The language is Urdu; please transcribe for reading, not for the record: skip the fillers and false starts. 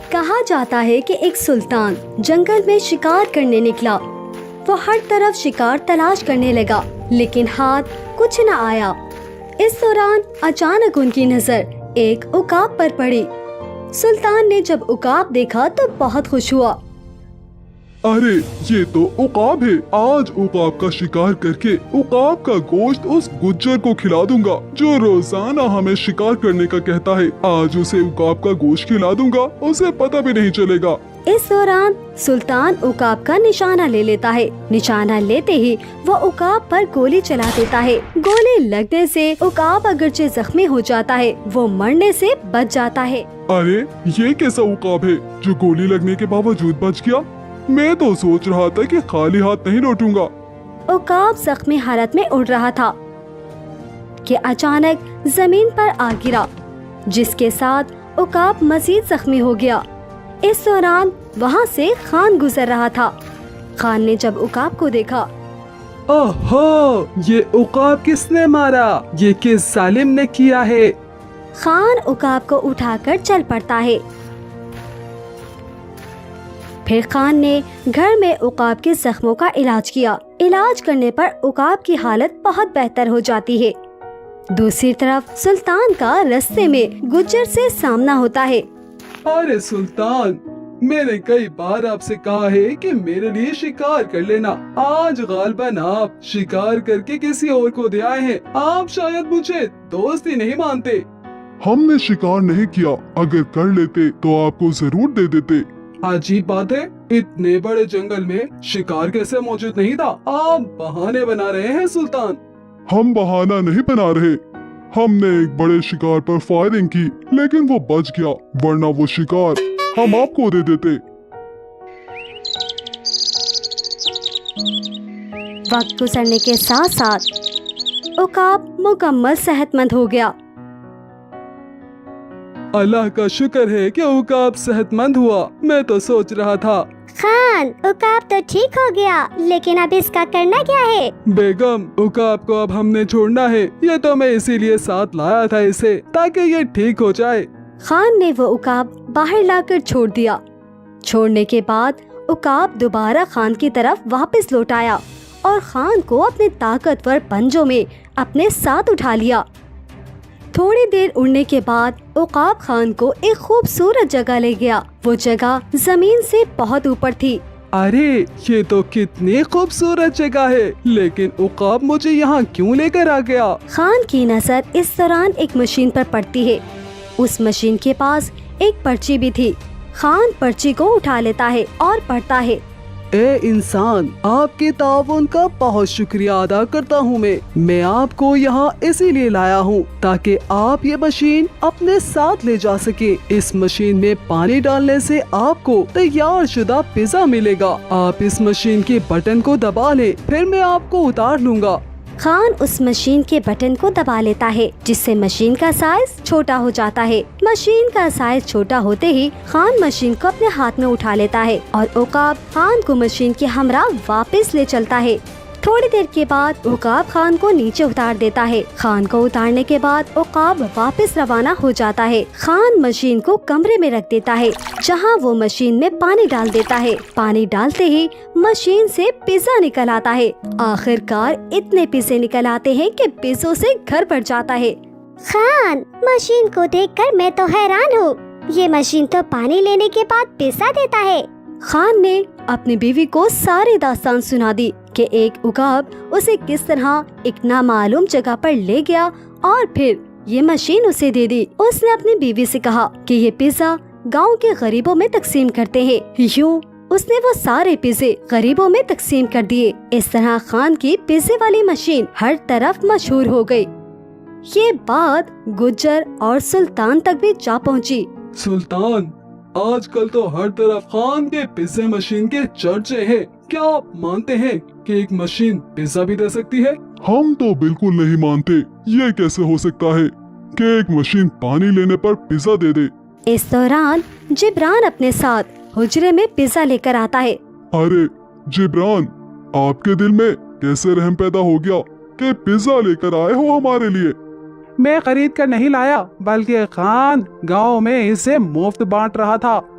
کہا جاتا ہے کہ ایک سلطان جنگل میں شکار کرنے نکلا۔ وہ ہر طرف شکار تلاش کرنے لگا لیکن ہاتھ کچھ نہ آیا۔ اس دوران اچانک ان کی نظر ایک عقاب پر پڑی۔ سلطان نے جب عقاب دیکھا تو بہت خوش ہوا۔ ارے یہ تو عقاب ہے، آج عقاب کا شکار کر کے عقاب کا گوشت اس گجر کو کھلا دوں گا جو روزانہ ہمیں شکار کرنے کا کہتا ہے۔ آج اسے عقاب کا گوشت کھلا دوں گا، اسے پتہ بھی نہیں چلے گا۔ اس دوران سلطان عقاب کا نشانہ لے لیتا ہے۔ نشانہ لیتے ہی وہ عقاب پر گولی چلا دیتا ہے۔ گولی لگنے سے عقاب اگرچہ زخمی ہو جاتا ہے، وہ مرنے سے بچ جاتا ہے۔ ارے یہ کیسا عقاب ہے جو گولی لگنے کے باوجود بچ گیا؟ میں تو سوچ رہا تھا کہ خالی ہاتھ نہیں لوٹوں گا۔ عقاب زخمی حالت میں اڑ رہا تھا کہ اچانک زمین پر آ گرا، جس کے ساتھ عقاب مزید زخمی ہو گیا۔ اس دوران وہاں سے خان گزر رہا تھا۔ خان نے جب عقاب کو دیکھا، اوہو، یہ عقاب کس نے مارا؟ یہ کس ظالم نے کیا ہے؟ خان عقاب کو اٹھا کر چل پڑتا ہے۔ پھر خان نے گھر میں عقاب کے زخموں کا علاج کیا۔ علاج کرنے پر عقاب کی حالت بہت بہتر ہو جاتی ہے۔ دوسری طرف سلطان کا رستے میں گجر سے سامنا ہوتا ہے۔ ارے سلطان، میں نے کئی بار آپ سے کہا ہے کہ میرے لیے شکار کر لینا۔ آج غالباً آپ شکار کر کے کسی اور کو دے آئے ہیں۔ آپ شاید مجھے دوست ہی نہیں مانتے۔ ہم نے شکار نہیں کیا، اگر کر لیتے تو آپ کو ضرور دے دیتے۔ عجیب بات ہے، اتنے بڑے جنگل میں شکار کیسے موجود نہیں تھا؟ آپ بہانے بنا رہے ہیں سلطان۔ ہم بہانہ نہیں بنا رہے، ہم نے ایک بڑے شکار پر فائرنگ کی لیکن وہ بچ گیا، ورنہ وہ شکار ہم آپ کو دے دیتے۔ وقت گزرنے کے ساتھ ساتھ عقاب مکمل صحت مند ہو گیا۔ اللہ کا شکر ہے کہ عقاب صحت مند ہوا۔ میں تو سوچ رہا تھا خان، عقاب تو ٹھیک ہو گیا، لیکن اب اس کا کرنا کیا ہے؟ بیگم، عقاب کو اب ہم نے چھوڑنا ہے۔ یہ تو میں اسی لیے ساتھ لایا تھا اسے، تاکہ یہ ٹھیک ہو جائے۔ خان نے وہ عقاب باہر لا کر چھوڑ دیا۔ چھوڑنے کے بعد عقاب دوبارہ خان کی طرف واپس لوٹ آیا اور خان کو اپنے طاقتور پنجوں میں اپنے ساتھ اٹھا لیا۔ تھوڑی دیر اڑنے کے بعد عقاب خان کو ایک خوبصورت جگہ لے گیا۔ وہ جگہ زمین سے بہت اوپر تھی۔ ارے یہ تو کتنی خوبصورت جگہ ہے، لیکن عقاب مجھے یہاں کیوں لے کر آ گیا؟ خان کی نظر اس دوران ایک مشین پر پڑتی ہے۔ اس مشین کے پاس ایک پرچی بھی تھی۔ خان پرچی کو اٹھا لیتا ہے اور پڑھتا ہے، اے انسان، آپ کے تعاون کا بہت شکریہ ادا کرتا ہوں۔ میں آپ کو یہاں اسی لیے لایا ہوں تاکہ آپ یہ مشین اپنے ساتھ لے جا سکیں۔ اس مشین میں پانی ڈالنے سے آپ کو تیار شدہ پیزا ملے گا۔ آپ اس مشین کے بٹن کو دبا لیں، پھر میں آپ کو اتار لوں گا۔ خان اس مشین کے بٹن کو دبا لیتا ہے، جس سے مشین کا سائز چھوٹا ہو جاتا ہے۔ مشین کا سائز چھوٹا ہوتے ہی خان مشین کو اپنے ہاتھ میں اٹھا لیتا ہے اور عقاب خان کو مشین کے ہمراہ واپس لے چلتا ہے۔ تھوڑی دیر کے بعد عقاب خان کو نیچے اتار دیتا ہے۔ خان کو اتارنے کے بعد عقاب واپس روانہ ہو جاتا ہے۔ خان مشین کو کمرے میں رکھ دیتا ہے، جہاں وہ مشین میں پانی ڈال دیتا ہے۔ پانی ڈالتے ہی مشین سے پیزا نکل آتا ہے۔ آخر کار اتنے پیزے نکل آتے ہیں کہ پیزوں سے گھر بھر جاتا ہے۔ خان، مشین کو دیکھ کر میں تو حیران ہوں۔ یہ مشین تو پانی لینے کے بعد پیسہ دیتا ہے۔ خان نے اپنی بیوی کو ساری داستان سنا دی کہ ایک عقاب اسے کس طرح ایک نامعلوم جگہ پر لے گیا اور پھر یہ مشین اسے دے دی۔ اس نے اپنی بیوی سے کہا کہ یہ پیزا گاؤں کے غریبوں میں تقسیم کرتے ہیں۔ یوں اس نے وہ سارے پیزے غریبوں میں تقسیم کر دیے۔ اس طرح خان کی پیزے والی مشین ہر طرف مشہور ہو گئی۔ یہ بات گجر اور سلطان تک بھی جا پہنچی۔ سلطان، آج کل تو ہر طرف خان کے پیزے مشین کے چرچے ہیں۔ کیا آپ مانتے ہیں کہ ایک مشین پیزا بھی دے سکتی ہے؟ ہم تو بالکل نہیں مانتے، یہ کیسے ہو سکتا ہے کہ ایک مشین پانی لینے پر پیزا دے دے۔ اس دوران جبران اپنے ساتھ حجرے میں پیزا لے کر آتا ہے۔ ارے جبران، آپ کے دل میں کیسے رحم پیدا ہو گیا کہ پیزا لے کر آئے ہو ہمارے لیے؟ میں خرید کر نہیں لایا، بلکہ خان گاؤں میں اسے مفت بانٹ رہا تھا۔